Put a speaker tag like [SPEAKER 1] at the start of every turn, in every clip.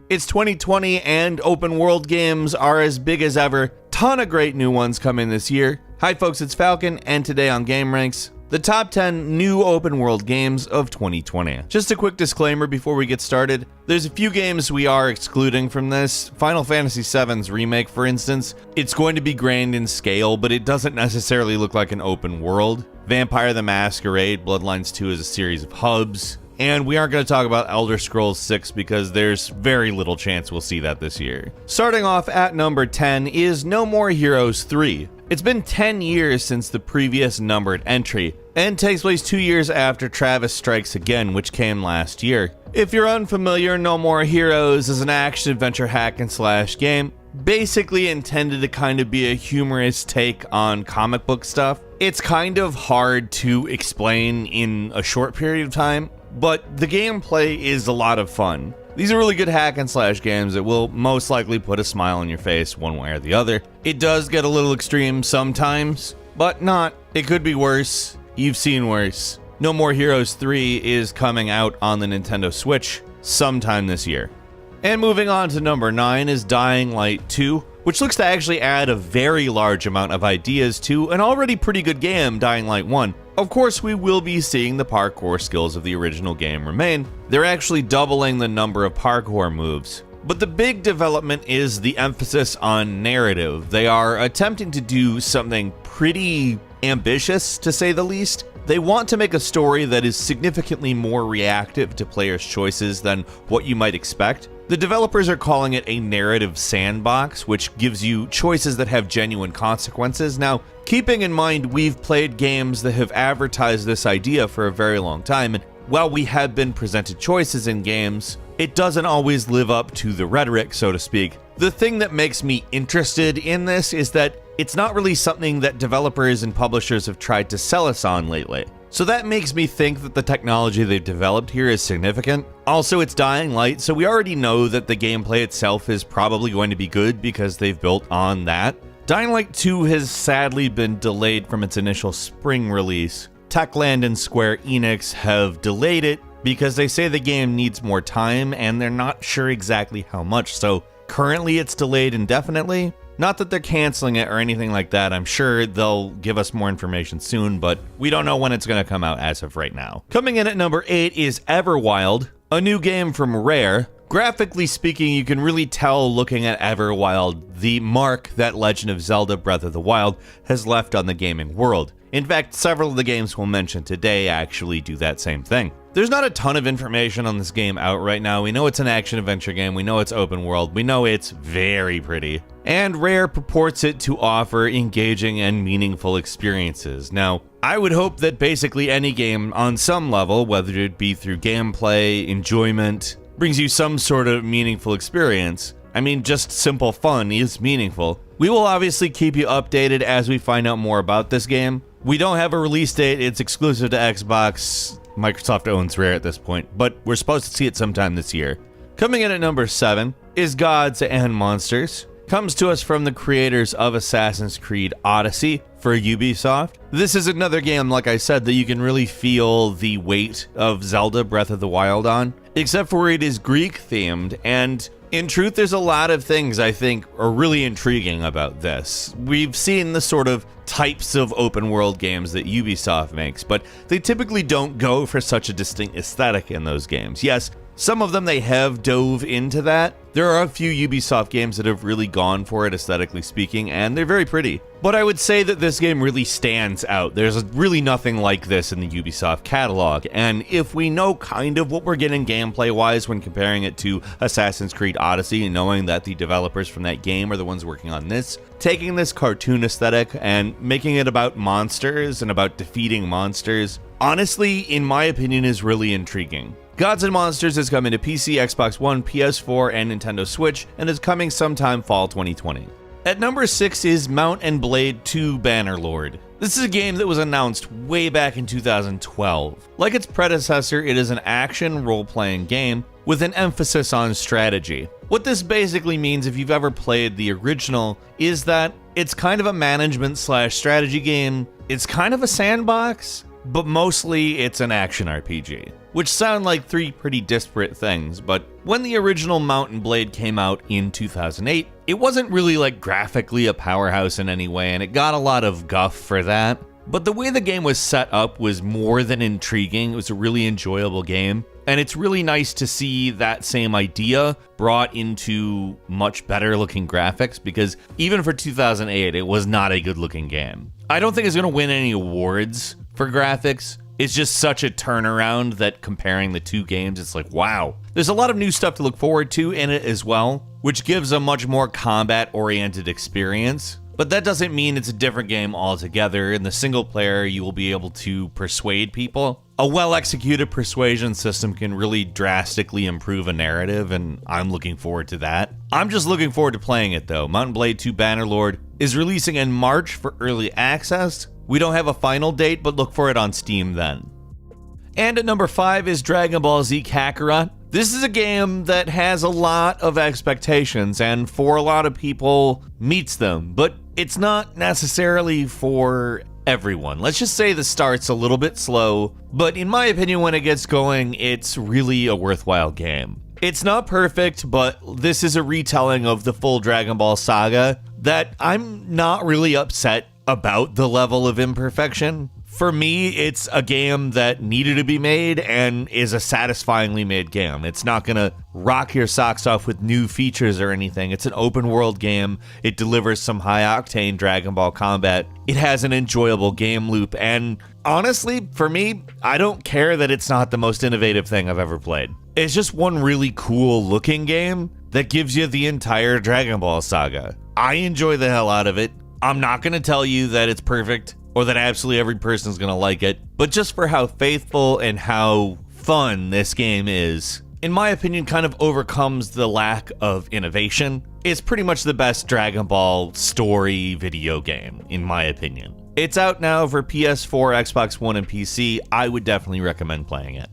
[SPEAKER 1] It's 2020 and open world games are as big as ever. Ton of great new ones coming this year. Hi folks, it's Falcon, and today on Game Ranks, the top 10 new open world games of 2020. Just a quick disclaimer before we get started. There's a few games we are excluding from this. Final Fantasy VII's remake, for instance. It's going to be grand in scale, but it doesn't necessarily look like an open world. Vampire the Masquerade Bloodlines 2 is a series of hubs. And we aren't going to talk about Elder Scrolls 6 because there's very little chance we'll see that this year. Starting off at number 10 is No More Heroes 3. It's been 10 years since the previous numbered entry, and takes place 2 years after Travis Strikes Again, which came last year. If you're unfamiliar, No More Heroes is an action-adventure hack-and-slash game, basically intended to kind of be a humorous take on comic book stuff. It's kind of hard to explain in a short period of time, but the gameplay is a lot of fun. These are really good hack-and-slash games that will most likely put a smile on your face one way or the other. It does get a little extreme sometimes, but not. It could be worse. You've seen worse. No More Heroes 3 is coming out on the Nintendo Switch sometime this year. And moving on to number 9 is Dying Light 2, which looks to actually add a very large amount of ideas to an already pretty good game, Dying Light 1. Of course, we will be seeing the parkour skills of the original game remain. They're actually doubling the number of parkour moves. But the big development is the emphasis on narrative. They are attempting to do something pretty ambitious, to say the least. They want to make a story that is significantly more reactive to players' choices than what you might expect. The developers are calling it a narrative sandbox, which gives you choices that have genuine consequences. Now, keeping in mind we've played games that have advertised this idea for a very long time, and while we have been presented choices in games, it doesn't always live up to the rhetoric, so to speak. The thing that makes me interested in this is that it's not really something that developers and publishers have tried to sell us on lately. So that makes me think that the technology they've developed here is significant. Also, it's Dying Light, so we already know that the gameplay itself is probably going to be good because they've built on that. Dying Light 2 has sadly been delayed from its initial spring release. Techland and Square Enix have delayed it because they say the game needs more time and they're not sure exactly how much, so currently it's delayed indefinitely. Not that they're canceling it or anything like that. I'm sure they'll give us more information soon, but we don't know when it's going to come out as of right now. Coming in at number 8 is Everwild, a new game from Rare. Graphically speaking, you can really tell looking at Everwild the mark that Legend of Zelda Breath of the Wild has left on the gaming world. In fact, several of the games we'll mention today actually do that same thing. There's not a ton of information on this game out right now. We know it's an action-adventure game, we know it's open world, we know it's very pretty. And Rare purports it to offer engaging and meaningful experiences. Now, I would hope that basically any game on some level, whether it be through gameplay, enjoyment, brings you some sort of meaningful experience. I mean, just simple fun is meaningful. We will obviously keep you updated as we find out more about this game. We don't have a release date, it's exclusive to Xbox. Microsoft owns Rare at this point, but we're supposed to see it sometime this year. Coming in at number 7 is Gods and Monsters. Comes to us from the creators of Assassin's Creed Odyssey for Ubisoft. This is another game, like I said, that you can really feel the weight of Zelda Breath of the Wild on, except for it is Greek themed, and in truth, there's a lot of things I think are really intriguing about this. We've seen the sort of types of open world games that Ubisoft makes, but they typically don't go for such a distinct aesthetic in those games. Yes, some of them they have dove into that. There are a few Ubisoft games that have really gone for it aesthetically speaking, and they're very pretty. But I would say that this game really stands out. There's really nothing like this in the Ubisoft catalog, and if we know kind of what we're getting gameplay-wise when comparing it to Assassin's Creed Odyssey, and knowing that the developers from that game are the ones working on this, taking this cartoon aesthetic and making it about monsters and about defeating monsters, honestly, in my opinion, is really intriguing. Gods and Monsters is coming to PC, Xbox One, PS4, and Nintendo Switch, and is coming sometime fall 2020. At number 6 is Mount and Blade 2 Bannerlord. This is a game that was announced way back in 2012. Like its predecessor, it is an action role-playing game with an emphasis on strategy. What this basically means, if you've ever played the original, is that it's kind of a management/strategy game. It's kind of a sandbox. but mostly it's an action RPG, which sound like three pretty disparate things. But when the original Mount & Blade came out in 2008, it wasn't really like graphically a powerhouse in any way, and it got a lot of guff for that. But the way the game was set up was more than intriguing. It was a really enjoyable game. And it's really nice to see that same idea brought into much better looking graphics, because even for 2008, it was not a good looking game. I don't think it's going to win any awards for graphics. It's just such a turnaround that comparing the two games, it's like, wow. There's a lot of new stuff to look forward to in it as well, which gives a much more combat-oriented experience. But that doesn't mean it's a different game altogether. In the single player, you will be able to persuade people. A well-executed persuasion system can really drastically improve a narrative, and I'm looking forward to that. I'm just looking forward to playing it though. Mount & Blade 2 Bannerlord is releasing in March for early access. We don't have a final date, but look for it on Steam then. And at number 5 is Dragon Ball Z Kakarot. This is a game that has a lot of expectations, and for a lot of people, meets them, but it's not necessarily for everyone. Let's just say the start's a little bit slow, but in my opinion, when it gets going, it's really a worthwhile game. It's not perfect, but this is a retelling of the full Dragon Ball saga that I'm not really upset about the level of imperfection. For me, it's a game that needed to be made and is a satisfyingly made game. It's not gonna rock your socks off with new features or anything. It's an open world game. It delivers some high octane Dragon Ball combat. It has an enjoyable game loop, and honestly, for me, I don't care that it's not the most innovative thing I've ever played. It's just one really cool looking game that gives you the entire Dragon Ball saga. I enjoy the hell out of it. I'm not gonna tell you that it's perfect, or that absolutely every person's gonna like it, but just for how faithful and how fun this game is, in my opinion, kind of overcomes the lack of innovation. It's pretty much the best Dragon Ball story video game, in my opinion. It's out now for PS4, Xbox One, and PC. I would definitely recommend playing it.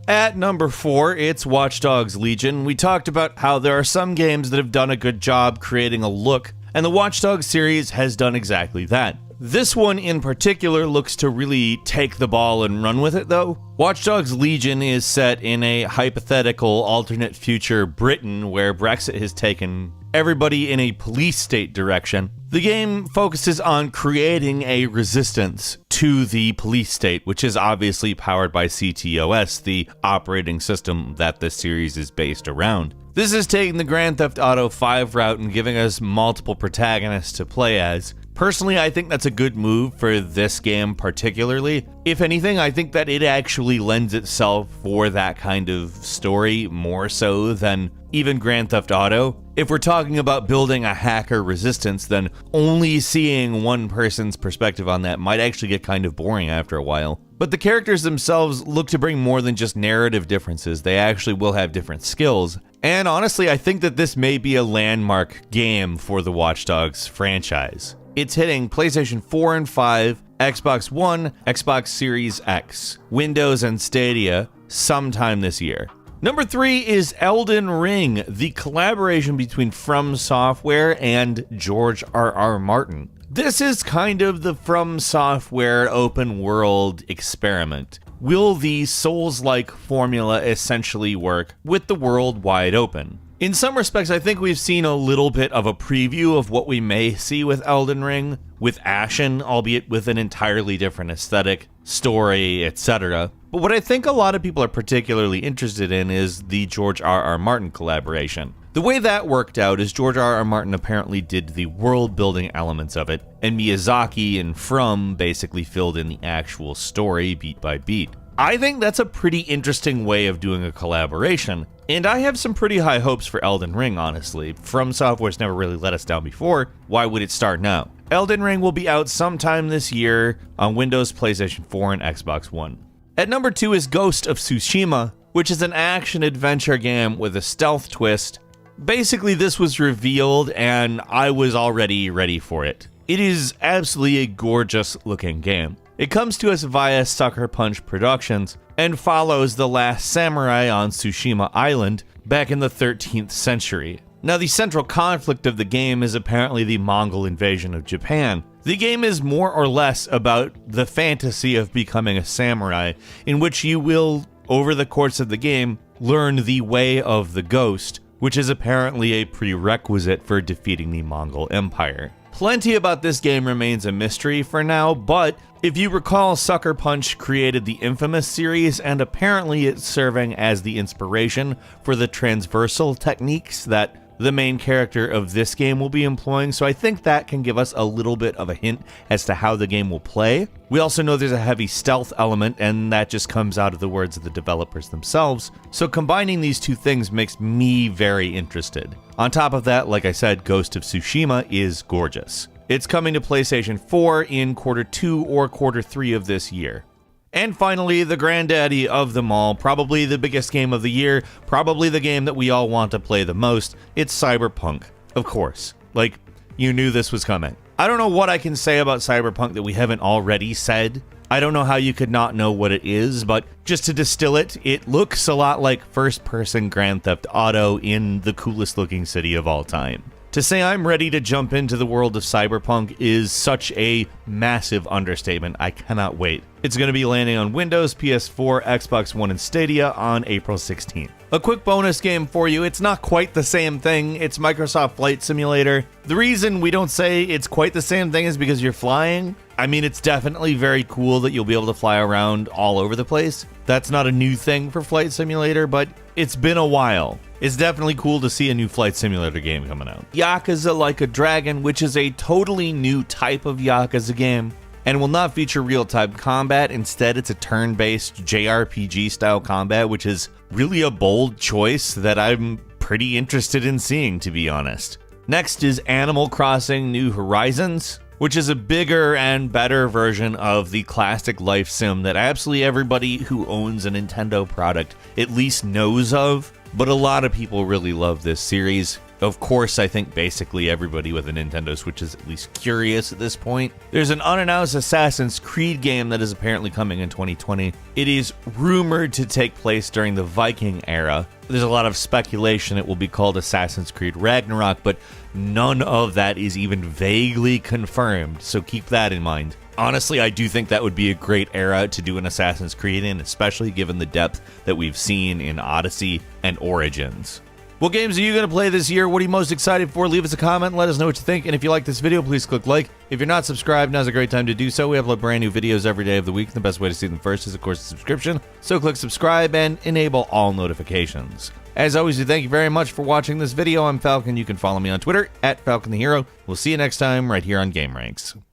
[SPEAKER 1] At number 4, it's Watch Dogs Legion. We talked about how there are some games that have done a good job creating a look, and the Watch Dogs series has done exactly that. This one in particular looks to really take the ball and run with it though. Watch Dogs Legion is set in a hypothetical alternate future Britain where Brexit has taken everybody in a police state direction. The game focuses on creating a resistance to the police state, which is obviously powered by CTOS, the operating system that the series is based around. This is taking the Grand Theft Auto 5 route and giving us multiple protagonists to play as. Personally, I think that's a good move for this game particularly. If anything, I think that it actually lends itself for that kind of story more so than even Grand Theft Auto. If we're talking about building a hacker resistance, then only seeing one person's perspective on that might actually get kind of boring after a while. But the characters themselves look to bring more than just narrative differences. They actually will have different skills. And honestly, I think that this may be a landmark game for the Watch Dogs franchise. It's hitting PlayStation 4 and 5, Xbox One, Xbox Series X, Windows, and Stadia sometime this year. Number 3 is Elden Ring, the collaboration between From Software and George R.R. Martin. This is kind of the From Software open world experiment. Will the Souls-like formula essentially work with the world wide open? In some respects, I think we've seen a little bit of a preview of what we may see with Elden Ring, with Ashen, albeit with an entirely different aesthetic, story, etc. But what I think a lot of people are particularly interested in is the George R.R. Martin collaboration. The way that worked out is George R.R. Martin apparently did the world-building elements of it, and Miyazaki and From basically filled in the actual story beat by beat. I think that's a pretty interesting way of doing a collaboration, and I have some pretty high hopes for Elden Ring, honestly. From Software's never really let us down before, why would it start now? Elden Ring will be out sometime this year on Windows, PlayStation 4, and Xbox One. At number 2 is Ghost of Tsushima, which is an action-adventure game with a stealth twist. Basically, this was revealed, and I was already ready for it. It is absolutely a gorgeous-looking game. It comes to us via Sucker Punch Productions and follows The Last Samurai on Tsushima Island back in the 13th century. Now, the central conflict of the game is apparently the Mongol invasion of Japan. The game is more or less about the fantasy of becoming a samurai, in which you will, over the course of the game, learn the way of the ghost, which is apparently a prerequisite for defeating the Mongol Empire. Plenty about this game remains a mystery for now, but if you recall, Sucker Punch created the Infamous series, and apparently it's serving as the inspiration for the transversal techniques that the main character of this game will be employing, so I think that can give us a little bit of a hint as to how the game will play. We also know there's a heavy stealth element, and that just comes out of the words of the developers themselves, so combining these two things makes me very interested. On top of that, like I said, Ghost of Tsushima is gorgeous. It's coming to PlayStation 4 in Q2 or Q3 of this year. And finally, the granddaddy of them all, probably the biggest game of the year, probably the game that we all want to play the most, it's Cyberpunk. Of course. Like, you knew this was coming. I don't know what I can say about Cyberpunk that we haven't already said. I don't know how you could not know what it is, but just to distill it, it looks a lot like first-person Grand Theft Auto in the coolest looking city of all time. To say I'm ready to jump into the world of Cyberpunk is such a massive understatement. I cannot wait. It's going to be landing on Windows, PS4, Xbox One, and Stadia on April 16th. A quick bonus game for you. It's not quite the same thing. It's Microsoft Flight Simulator. The reason we don't say it's quite the same thing is because you're flying. I mean, it's definitely very cool that you'll be able to fly around all over the place. That's not a new thing for Flight Simulator, but it's been a while. It's definitely cool to see a new Flight Simulator game coming out. Yakuza Like a Dragon, which is a totally new type of Yakuza game, and will not feature real-time combat. Instead, it's a turn-based JRPG-style combat, which is really a bold choice that I'm pretty interested in seeing, to be honest. Next is Animal Crossing New Horizons, which is a bigger and better version of the classic life sim that absolutely everybody who owns a Nintendo product at least knows of, but a lot of people really love this series. Of course, I think basically everybody with a Nintendo Switch is at least curious at this point. There's an unannounced Assassin's Creed game that is apparently coming in 2020. It is rumored to take place during the Viking era. There's a lot of speculation it will be called Assassin's Creed Ragnarok, but none of that is even vaguely confirmed, so keep that in mind. Honestly, I do think that would be a great era to do an Assassin's Creed in, especially given the depth that we've seen in Odyssey and Origins. What games are you going to play this year? What are you most excited for? Leave us a comment and let us know what you think. And if you like this video, please click like. If you're not subscribed, now's a great time to do so. We upload brand new videos every day of the week. The best way to see them first is, of course, a subscription. So click subscribe and enable all notifications. As always, we thank you very much for watching this video. I'm Falcon. You can follow me on Twitter @FalconTheHero. We'll see you next time right here on Game Ranks.